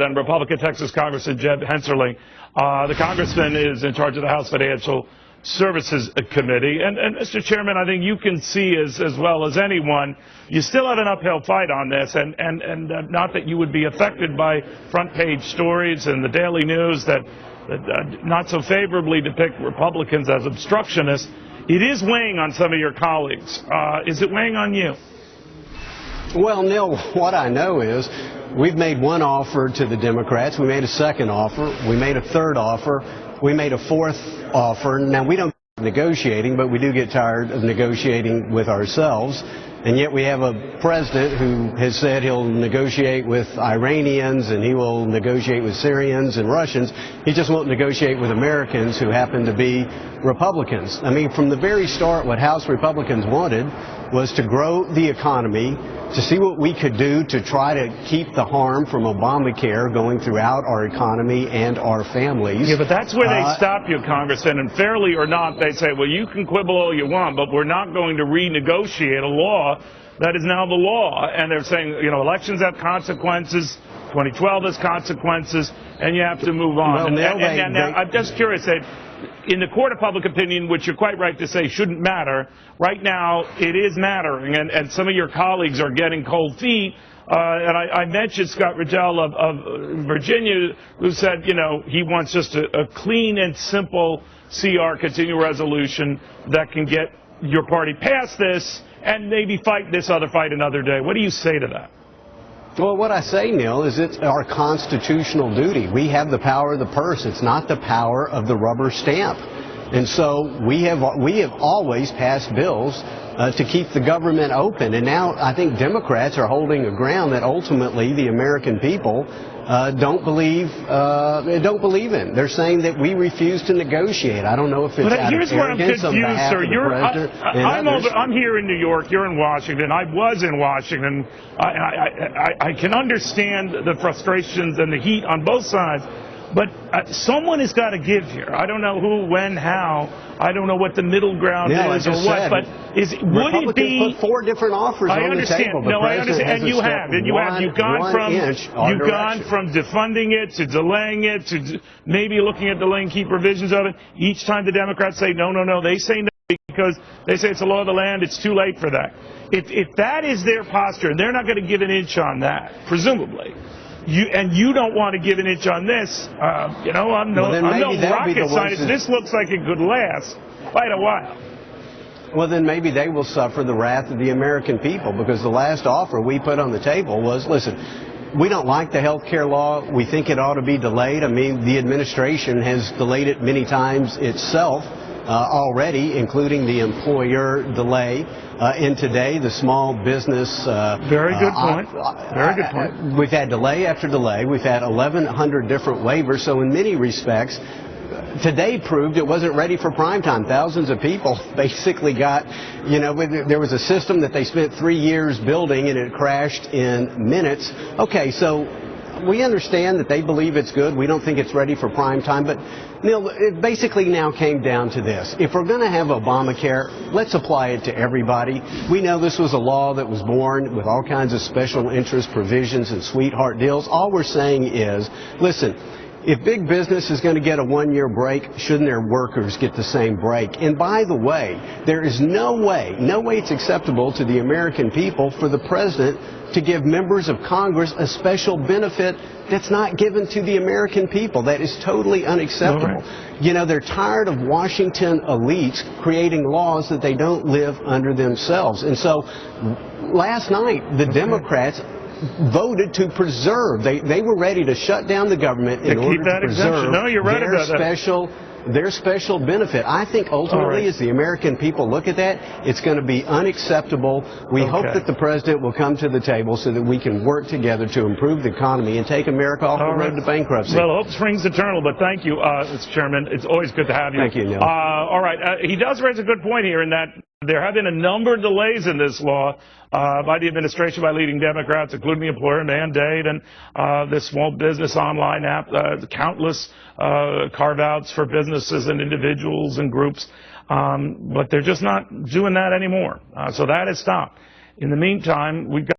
Then Republican Texas Congressman Jeb Hensarling. The congressman is in charge of the House Financial Services Committee. And Mr. Chairman, I think you can see as well as anyone, you still have an uphill fight on this. And not that you would be affected by front page stories in the Daily News that not so favorably depict Republicans as obstructionists. It is weighing on some of your colleagues. Is it weighing on you? Well, Neil, what I know is we've made one offer to the Democrats. We made a second offer. We made a third offer. We made a fourth offer. Now, we don't negotiating, but we do get tired of negotiating with ourselves. And yet we have a president who has said he'll negotiate with Iranians and he will negotiate with Syrians and Russians. He just won't negotiate with Americans who happen to be Republicans. I mean, from the very start, what House Republicans wanted was to grow the economy, to see what we could do to try to keep the harm from Obamacare going throughout our economy and our families. Yeah, but that's where they stop you, Congressman, and fairly or not, they say, well, you can quibble all you want, but we're not going to renegotiate a law that is now the law. And they're saying, you know, elections have consequences, 2012 has consequences, and you have to move on. Well, now, I'm just curious that in the court of public opinion, which you're quite right to say shouldn't matter, right now it is mattering, and some of your colleagues are getting cold feet. And I mentioned Scott Riddell of Virginia, who said, you know, he wants just a clean and simple CR, continuing resolution, that can get your party past this and maybe fight this other fight another day. What do you say to that? Well, what I say, Neil, is it's our constitutional duty. We have the power of the purse. It's not the power of the rubber stamp. And so we have always passed bills to keep the government open. And now I think Democrats are holding a ground that ultimately the American people don't believe in. They're saying that we refuse to negotiate. I don't know if it's out here's of where I'm arrogance on confused, behalf sir. of the president. I'm here in New York. You're in Washington. I was in Washington. I can understand the frustrations and the heat on both sides. But someone has got to give here. I don't know who, when, how. I don't know what the middle ground is or what. But would it be? Put four different offers on the table. No, I understand. And you have. You've gone from defunding it to delaying it to maybe looking at delaying key provisions of it. Each time the Democrats say no, they say no because they say it's the law of the land. It's too late for that. If that is their posture, and they're not going to give an inch on that, presumably. You don't want to give an inch on this. I'm no rocket scientist. This looks like it could last quite a while. Well, then maybe they will suffer the wrath of the American people, because the last offer we put on the table was, listen, we don't like the health care law. We think it ought to be delayed. I mean, the administration has delayed it many times itself already, including the employer delay. And today, the small business... Very good point. Very good point. We've had delay after delay. We've had 1,100 different waivers. So in many respects, today proved it wasn't ready for prime time. Thousands of people basically got, there was a system that they spent 3 years building and it crashed in minutes. Okay, so we understand that they believe it's good. We don't think it's ready for prime time. But, Neil, it basically now came down to this. If we're going to have Obamacare, let's apply it to everybody. We know this was a law that was born with all kinds of special interest provisions and sweetheart deals. All we're saying is, listen, if big business is going to get a 1-year break, shouldn't their workers get the same break? And by the way, there is no way it's acceptable to the American people for the president to give members of Congress a special benefit that's not given to the American people. That is totally unacceptable. Right. They're tired of Washington elites creating laws that they don't live under themselves. And so last night, the Democrats voted to preserve. They were ready to shut down the government in order to preserve their special benefit. I think ultimately, as the American people look at that, it's going to be unacceptable. We hope that the president will come to the table so that we can work together to improve the economy and take America off the road to bankruptcy. Well, hope springs eternal, but thank you, Mr. Chairman. It's always good to have you. Thank you, Neil. All right. He does raise a good point here in that there have been a number of delays in this law by the administration, by leading Democrats, including the employer mandate and the small business online app, countless carve-outs for businesses and individuals and groups. But they're just not doing that anymore. So that has stopped. In the meantime, we've got